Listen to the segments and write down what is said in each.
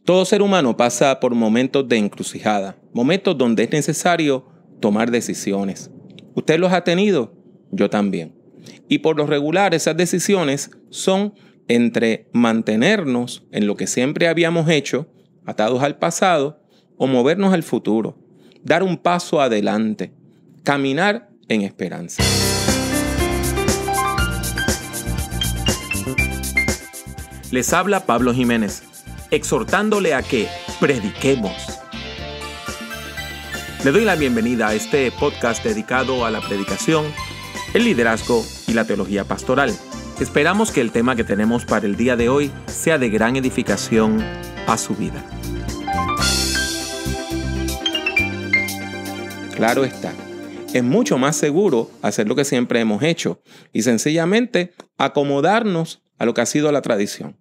Todo ser humano pasa por momentos de encrucijada, momentos donde es necesario tomar decisiones. ¿Usted los ha tenido? Yo también. Y por lo regular esas decisiones son entre mantenernos en lo que siempre habíamos hecho, atados al pasado, o movernos al futuro, dar un paso adelante, caminar en esperanza. Les habla Pablo Jiménez, exhortándole a que prediquemos. Le doy la bienvenida a este podcast dedicado a la predicación, el liderazgo y la teología pastoral. Esperamos que el tema que tenemos para el día de hoy sea de gran edificación a su vida. Claro está, es mucho más seguro hacer lo que siempre hemos hecho y sencillamente acomodarnos a lo que ha sido la tradición.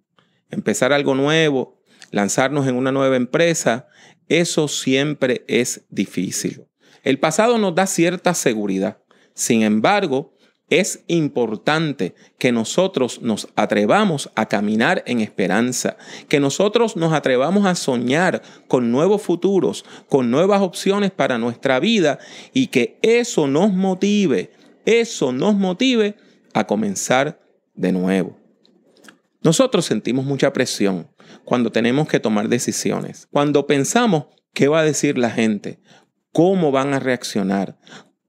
Empezar algo nuevo, lanzarnos en una nueva empresa, eso siempre es difícil. El pasado nos da cierta seguridad. Sin embargo, es importante que nosotros nos atrevamos a caminar en esperanza, que nosotros nos atrevamos a soñar con nuevos futuros, con nuevas opciones para nuestra vida y que eso nos motive a comenzar de nuevo. Nosotros sentimos mucha presión cuando tenemos que tomar decisiones, cuando pensamos qué va a decir la gente, cómo van a reaccionar,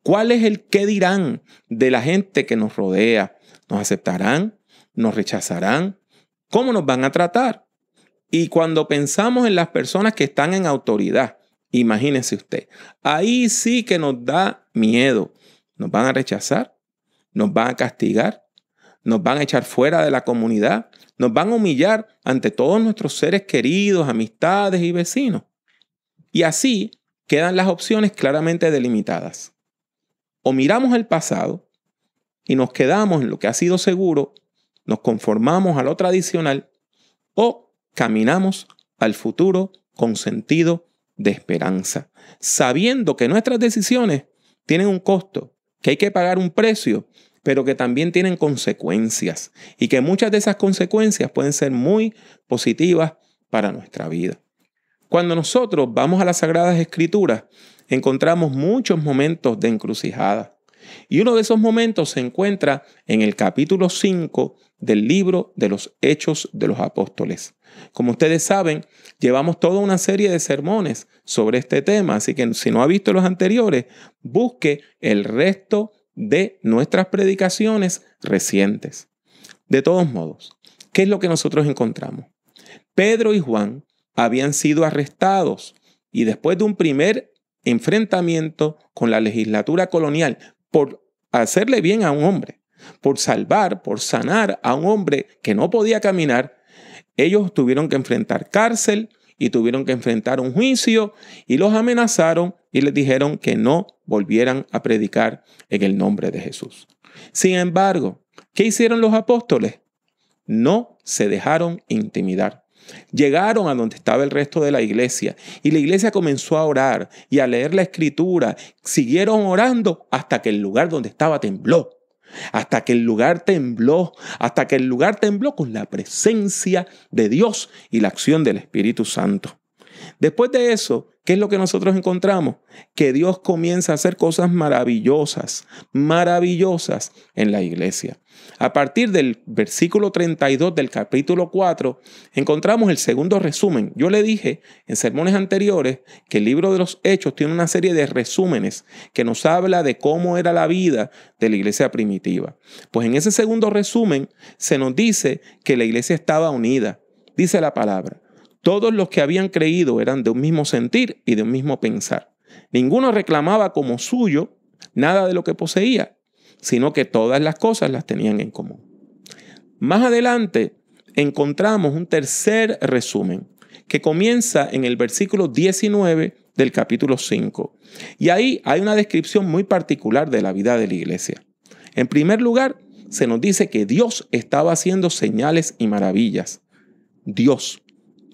cuál es el qué dirán de la gente que nos rodea, nos aceptarán, nos rechazarán, cómo nos van a tratar. Y cuando pensamos en las personas que están en autoridad, imagínese usted, ahí sí que nos da miedo. ¿Nos van a rechazar? ¿Nos van a castigar? ¿Nos van a echar fuera de la comunidad? ¿Nos van a humillar ante todos nuestros seres queridos, amistades y vecinos? Y así quedan las opciones claramente delimitadas. O miramos el pasado y nos quedamos en lo que ha sido seguro, nos conformamos a lo tradicional, o caminamos al futuro con sentido de esperanza, sabiendo que nuestras decisiones tienen un costo, que hay que pagar un precio, pero que también tienen consecuencias y que muchas de esas consecuencias pueden ser muy positivas para nuestra vida. Cuando nosotros vamos a las Sagradas Escrituras, encontramos muchos momentos de encrucijada. Y uno de esos momentos se encuentra en el capítulo 5 del libro de los Hechos de los Apóstoles. Como ustedes saben, llevamos toda una serie de sermones sobre este tema, así que si no ha visto los anteriores, busque el resto de nuestras predicaciones recientes. De todos modos, ¿qué es lo que nosotros encontramos? Pedro y Juan habían sido arrestados y después de un primer enfrentamiento con la legislatura colonial por hacerle bien a un hombre, por salvar, por sanar a un hombre que no podía caminar, ellos tuvieron que enfrentar cárcel y tuvieron que enfrentar un juicio y los amenazaron y les dijeron que no volvieran a predicar en el nombre de Jesús. Sin embargo, ¿qué hicieron los apóstoles? No se dejaron intimidar. Llegaron a donde estaba el resto de la iglesia y la iglesia comenzó a orar y a leer la escritura. Siguieron orando hasta que el lugar donde estaba tembló. Hasta que el lugar tembló con la presencia de Dios y la acción del Espíritu Santo. Después de eso, ¿qué es lo que nosotros encontramos? Que Dios comienza a hacer cosas maravillosas en la iglesia. A partir del versículo 32 del capítulo 4, encontramos el segundo resumen. Yo le dije en sermones anteriores que el libro de los Hechos tiene una serie de resúmenes que nos habla de cómo era la vida de la iglesia primitiva. Pues en ese segundo resumen se nos dice que la iglesia estaba unida. Dice la palabra: todos los que habían creído eran de un mismo sentir y de un mismo pensar. Ninguno reclamaba como suyo nada de lo que poseía, sino que todas las cosas las tenían en común. Más adelante encontramos un tercer resumen que comienza en el versículo 19 del capítulo 5. Y ahí hay una descripción muy particular de la vida de la iglesia. En primer lugar, se nos dice que Dios estaba haciendo señales y maravillas. Dios.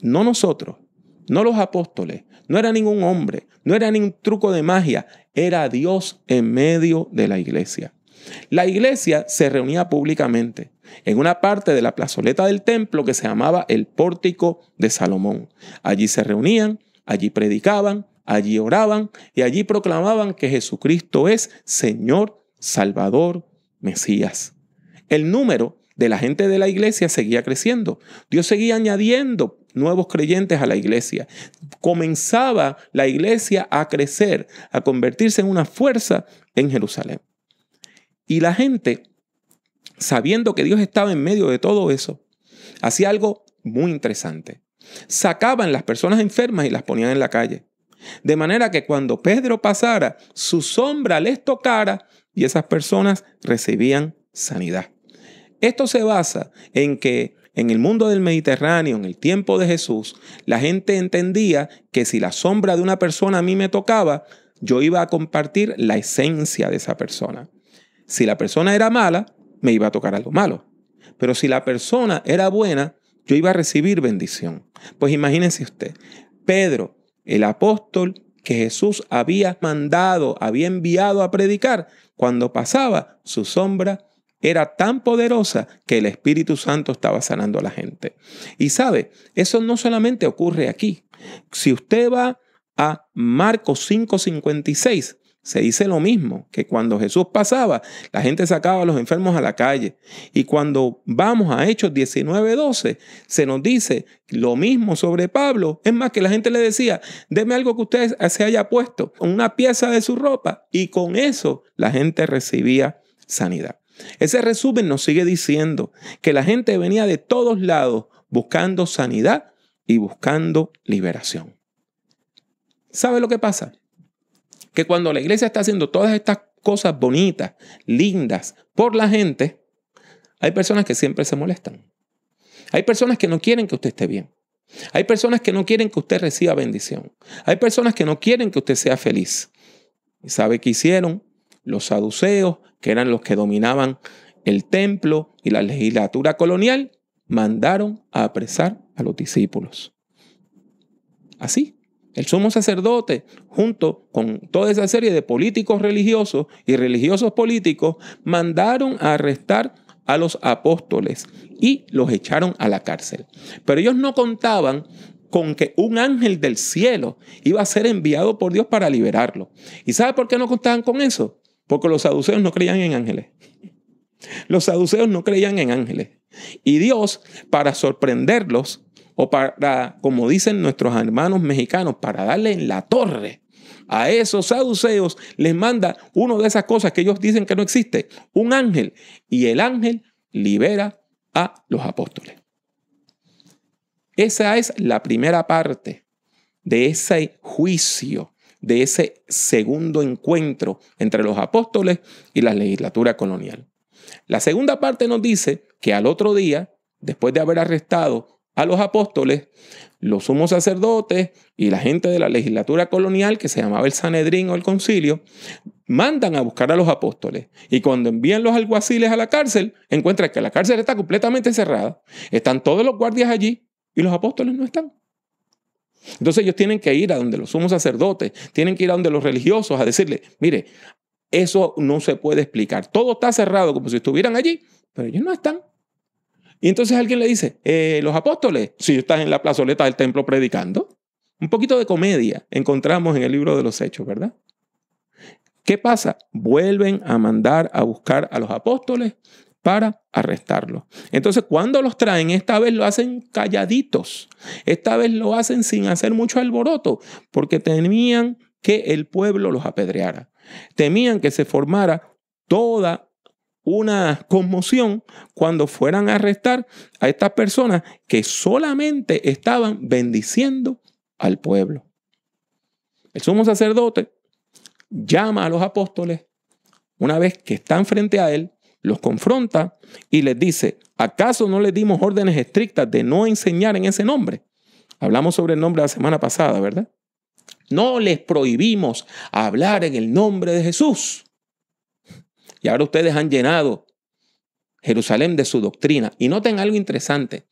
No nosotros, no los apóstoles, no era ningún hombre, no era ningún truco de magia, era Dios en medio de la iglesia. La iglesia se reunía públicamente en una parte de la plazoleta del templo que se llamaba el Pórtico de Salomón. Allí se reunían, allí predicaban, allí oraban y allí proclamaban que Jesucristo es Señor, Salvador, Mesías. El número de la gente de la iglesia seguía creciendo. Dios seguía añadiendo nuevos creyentes a la iglesia. Comenzaba la iglesia a crecer, a convertirse en una fuerza en Jerusalén. Y la gente, sabiendo que Dios estaba en medio de todo eso, hacía algo muy interesante. Sacaban las personas enfermas y las ponían en la calle. De manera que cuando Pedro pasara, su sombra les tocara y esas personas recibían sanidad. Esto se basa en que en el mundo del Mediterráneo, en el tiempo de Jesús, la gente entendía que si la sombra de una persona a mí me tocaba, yo iba a compartir la esencia de esa persona. Si la persona era mala, me iba a tocar algo malo. Pero si la persona era buena, yo iba a recibir bendición. Pues imagínense usted, Pedro, el apóstol que Jesús había mandado, había enviado a predicar, cuando pasaba, su sombra era tan poderosa que el Espíritu Santo estaba sanando a la gente. Y sabe, eso no solamente ocurre aquí. Si usted va a Marcos 5:56, se dice lo mismo, que cuando Jesús pasaba, la gente sacaba a los enfermos a la calle. Y cuando vamos a Hechos 19:12, se nos dice lo mismo sobre Pablo. Es más, que la gente le decía, deme algo que usted se haya puesto, una pieza de su ropa. Y con eso la gente recibía sanidad. Ese resumen nos sigue diciendo que la gente venía de todos lados buscando sanidad y buscando liberación. ¿Sabe lo que pasa? Que cuando la iglesia está haciendo todas estas cosas bonitas, lindas por la gente, hay personas que siempre se molestan. Hay personas que no quieren que usted esté bien. Hay personas que no quieren que usted reciba bendición. Hay personas que no quieren que usted sea feliz. ¿Y sabe qué hicieron? Los saduceos, que eran los que dominaban el templo y la legislatura colonial, mandaron a apresar a los discípulos. Así, el sumo sacerdote, junto con toda esa serie de políticos religiosos y religiosos políticos, mandaron a arrestar a los apóstoles y los echaron a la cárcel. Pero ellos no contaban con que un ángel del cielo iba a ser enviado por Dios para liberarlo. ¿Y sabe por qué no contaban con eso? Porque los saduceos no creían en ángeles. Los saduceos no creían en ángeles. Y Dios, para sorprenderlos, o para, como dicen nuestros hermanos mexicanos, para darle en la torre a esos saduceos, les manda una de esas cosas que ellos dicen que no existe, un ángel. Y el ángel libera a los apóstoles. Esa es la primera parte de ese juicio, de ese segundo encuentro entre los apóstoles y la legislatura colonial. La segunda parte nos dice que al otro día, después de haber arrestado a los apóstoles, los sumos sacerdotes y la gente de la legislatura colonial, que se llamaba el Sanedrín o el concilio, mandan a buscar a los apóstoles. Y cuando envían los alguaciles a la cárcel, encuentran que la cárcel está completamente cerrada. Están todos los guardias allí y los apóstoles no están. Entonces ellos tienen que ir a donde los sumos sacerdotes, tienen que ir a donde los religiosos a decirle, mire, eso no se puede explicar. Todo está cerrado como si estuvieran allí, pero ellos no están. Y entonces alguien le dice, los apóstoles, si están en la plazoleta del templo predicando. Un poquito de comedia encontramos en el libro de los Hechos, ¿verdad? ¿Qué pasa? Vuelven a mandar a buscar a los apóstoles para arrestarlos. Entonces, cuando los traen, esta vez lo hacen calladitos. Esta vez lo hacen sin hacer mucho alboroto, porque temían que el pueblo los apedreara. Temían que se formara toda una conmoción cuando fueran a arrestar a estas personas que solamente estaban bendiciendo al pueblo. El sumo sacerdote llama a los apóstoles una vez que están frente a él, los confronta y les dice, ¿acaso no les dimos órdenes estrictas de no enseñar en ese nombre? Hablamos sobre el nombre la semana pasada, ¿verdad? No les prohibimos hablar en el nombre de Jesús. Y ahora ustedes han llenado Jerusalén de su doctrina. Y noten algo interesante.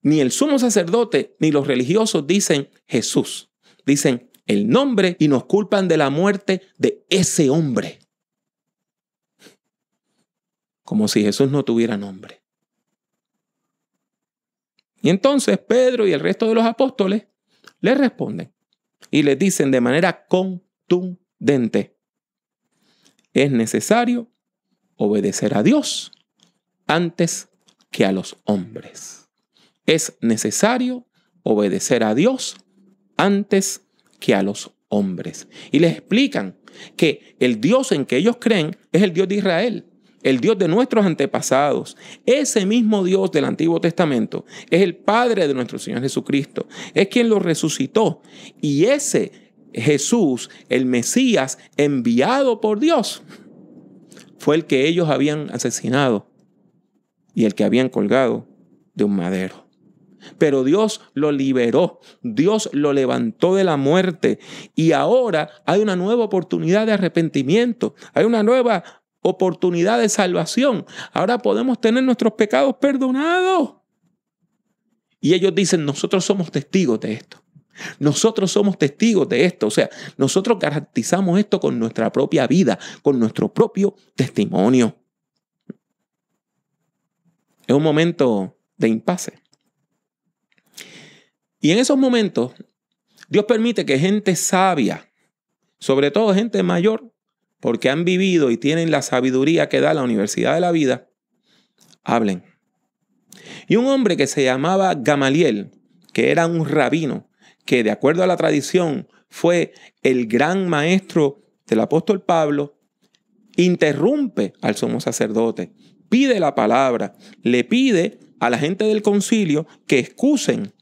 Ni el sumo sacerdote ni los religiosos dicen Jesús. Dicen el nombre y nos culpan de la muerte de ese hombre. como si Jesús no tuviera nombre. Y entonces Pedro y el resto de los apóstoles les responden y les dicen de manera contundente: es necesario obedecer a Dios antes que a los hombres. Es necesario obedecer a Dios antes que a los hombres. Y les explican que el Dios en que ellos creen es el Dios de Israel, el Dios de nuestros antepasados. Ese mismo Dios del Antiguo Testamento es el Padre de nuestro Señor Jesucristo. Es quien lo resucitó. Y ese Jesús, el Mesías enviado por Dios, fue el que ellos habían asesinado y el que habían colgado de un madero. Pero Dios lo liberó, Dios lo levantó de la muerte y ahora hay una nueva oportunidad de arrepentimiento, hay una nueva oportunidad de salvación. Ahora podemos tener nuestros pecados perdonados. Y ellos dicen: nosotros somos testigos de esto. Nosotros somos testigos de esto. O sea, nosotros garantizamos esto con nuestra propia vida, con nuestro propio testimonio. Es un momento de impasse. Y en esos momentos, Dios permite que gente sabia, sobre todo gente mayor, porque han vivido y tienen la sabiduría que da la Universidad de la Vida, hablen. Y un hombre que se llamaba Gamaliel, que era un rabino, que de acuerdo a la tradición fue el gran maestro del apóstol Pablo, interrumpe al sumo sacerdote, pide la palabra, le pide a la gente del concilio que excusen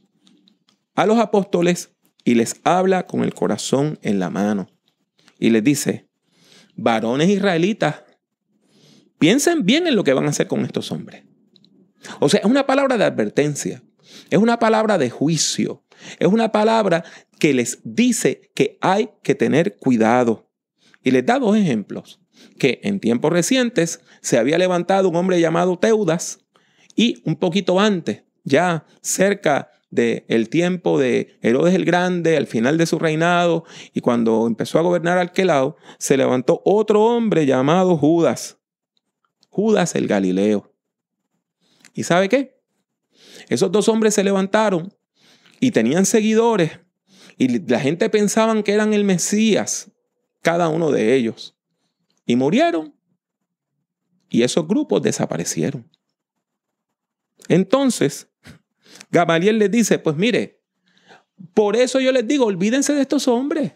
a los apóstoles y les habla con el corazón en la mano. Y les dice: varones israelitas, piensen bien en lo que van a hacer con estos hombres. O sea, es una palabra de advertencia, es una palabra de juicio, es una palabra que les dice que hay que tener cuidado. Y les da dos ejemplos: que en tiempos recientes se había levantado un hombre llamado Teudas, y un poquito antes, ya cerca del tiempo de Herodes el Grande, al final de su reinado, y cuando empezó a gobernar Arquelao, se levantó otro hombre llamado Judas el Galileo. ¿Y sabe qué? Esos dos hombres se levantaron y tenían seguidores, y la gente pensaban que eran el Mesías, cada uno de ellos, y murieron, y esos grupos desaparecieron. Entonces Gamaliel les dice: pues mire, por eso yo les digo, olvídense de estos hombres.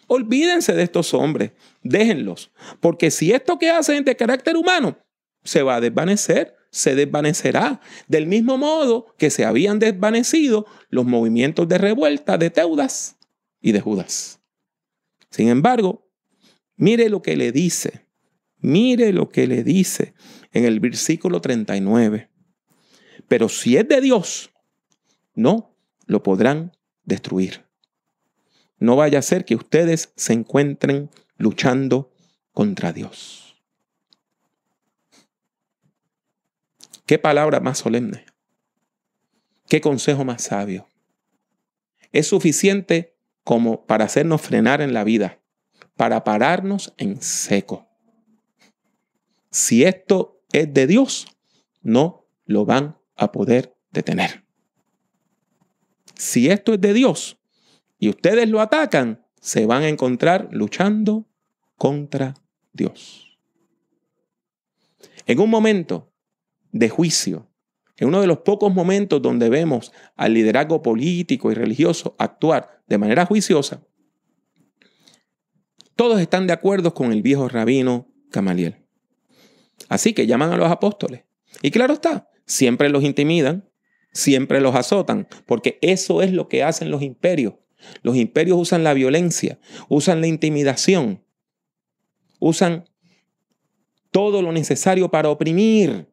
Olvídense de estos hombres. Déjenlos. Porque si esto que hacen es de carácter humano, se va a desvanecer, se desvanecerá. Del mismo modo que se habían desvanecido los movimientos de revuelta de Teudas y de Judas. Sin embargo, mire lo que le dice. Mire lo que le dice en el versículo 39. Pero si es de Dios, no lo podrán destruir. No vaya a ser que ustedes se encuentren luchando contra Dios. Qué palabra más solemne. Qué consejo más sabio. Es suficiente como para hacernos frenar en la vida, para pararnos en seco. Si esto es de Dios, no lo van a poder detener. Si esto es de Dios y ustedes lo atacan, se van a encontrar luchando contra Dios. En un momento de juicio, en uno de los pocos momentos donde vemos al liderazgo político y religioso actuar de manera juiciosa, todos están de acuerdo con el viejo rabino Gamaliel. Así que llaman a los apóstoles. Y claro está, siempre los intimidan, siempre los azotan, porque eso es lo que hacen los imperios. Los imperios usan la violencia, usan la intimidación, usan todo lo necesario para oprimir.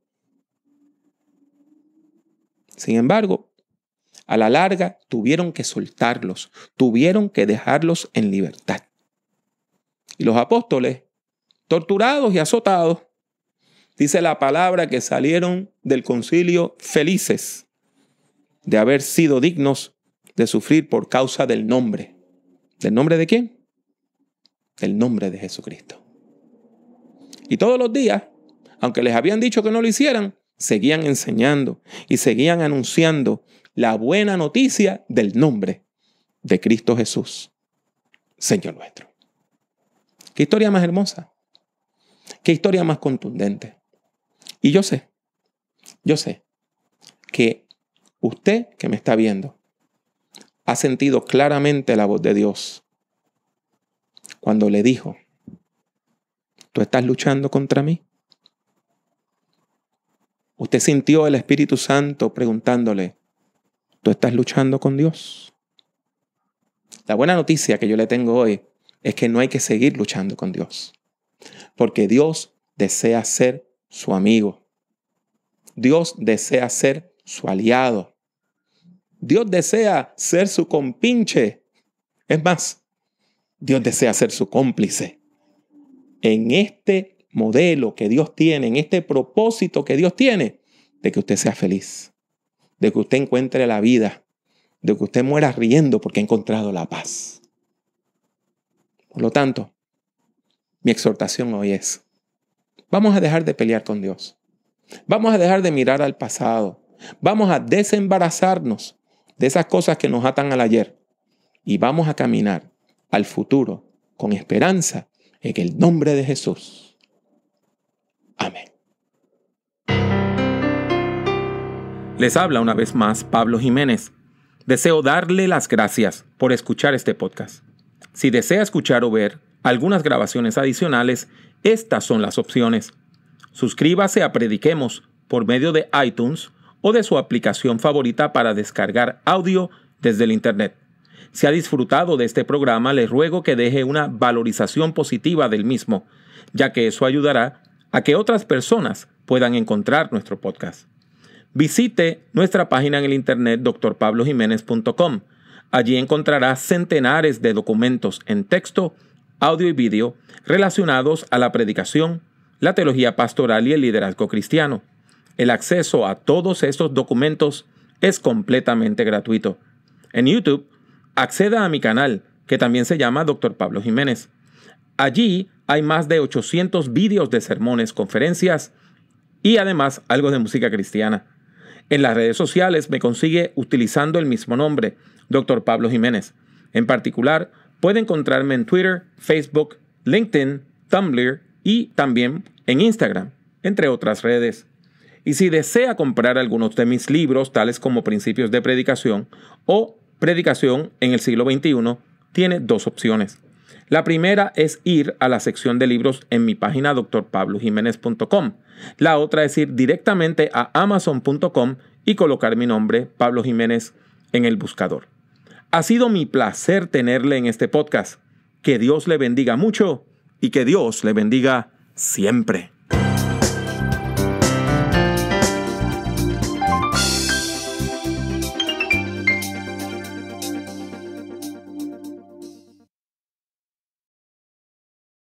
Sin embargo, a la larga tuvieron que soltarlos, tuvieron que dejarlos en libertad. Y los apóstoles, torturados y azotados, dice la palabra que salieron del concilio felices de haber sido dignos de sufrir por causa del nombre. ¿Del nombre de quién? Del nombre de Jesucristo. Y todos los días aunque les habían dicho que no lo hicieran, seguían enseñando y seguían anunciando la buena noticia del nombre de Cristo Jesús, Señor nuestro. ¿Qué historia más hermosa? ¿Qué historia más contundente? Y yo sé que usted que me está viendo ha sentido claramente la voz de Dios cuando le dijo, ¿tú estás luchando contra mí? Usted sintió el Espíritu Santo preguntándole, ¿tú estás luchando con Dios? La buena noticia que yo le tengo hoy es que no hay que seguir luchando con Dios, porque Dios desea ser su amigo. Dios desea ser su aliado. Dios desea ser su compinche. Es más, Dios desea ser su cómplice. En este modelo que Dios tiene, en este propósito que Dios tiene, de que usted sea feliz, de que usted encuentre la vida, de que usted muera riendo porque ha encontrado la paz. Por lo tanto, mi exhortación hoy es, vamos a dejar de pelear con Dios. Vamos a dejar de mirar al pasado. Vamos a desembarazarnos de esas cosas que nos atan al ayer. Y vamos a caminar al futuro con esperanza en el nombre de Jesús. Amén. Les habla una vez más Pablo Jiménez. Deseo darle las gracias por escuchar este podcast. Si desea escuchar o ver algunas grabaciones adicionales, estas son las opciones. Suscríbase a Prediquemos por medio de iTunes o de su aplicación favorita para descargar audio desde el Internet. Si ha disfrutado de este programa, le ruego que deje una valorización positiva del mismo, ya que eso ayudará a que otras personas puedan encontrar nuestro podcast. Visite nuestra página en el Internet drpablojimenez.com. Allí encontrará centenares de documentos en texto, audio y vídeo relacionados a la predicación, la teología pastoral y el liderazgo cristiano. El acceso a todos estos documentos es completamente gratuito. En YouTube, acceda a mi canal, que también se llama Dr. Pablo Jiménez. Allí hay más de 800 vídeos de sermones, conferencias y además algo de música cristiana. En las redes sociales me consigue utilizando el mismo nombre, Dr. Pablo Jiménez. En particular, puede encontrarme en Twitter, Facebook, LinkedIn, Tumblr y también en Instagram, entre otras redes. Y si desea comprar algunos de mis libros, tales como Principios de Predicación o Predicación en el siglo XXI, tiene dos opciones. La primera es ir a la sección de libros en mi página drpablojimenez.com. La otra es ir directamente a amazon.com y colocar mi nombre, Pablo Jiménez, en el buscador. Ha sido mi placer tenerle en este podcast. Que Dios le bendiga mucho y que Dios le bendiga siempre.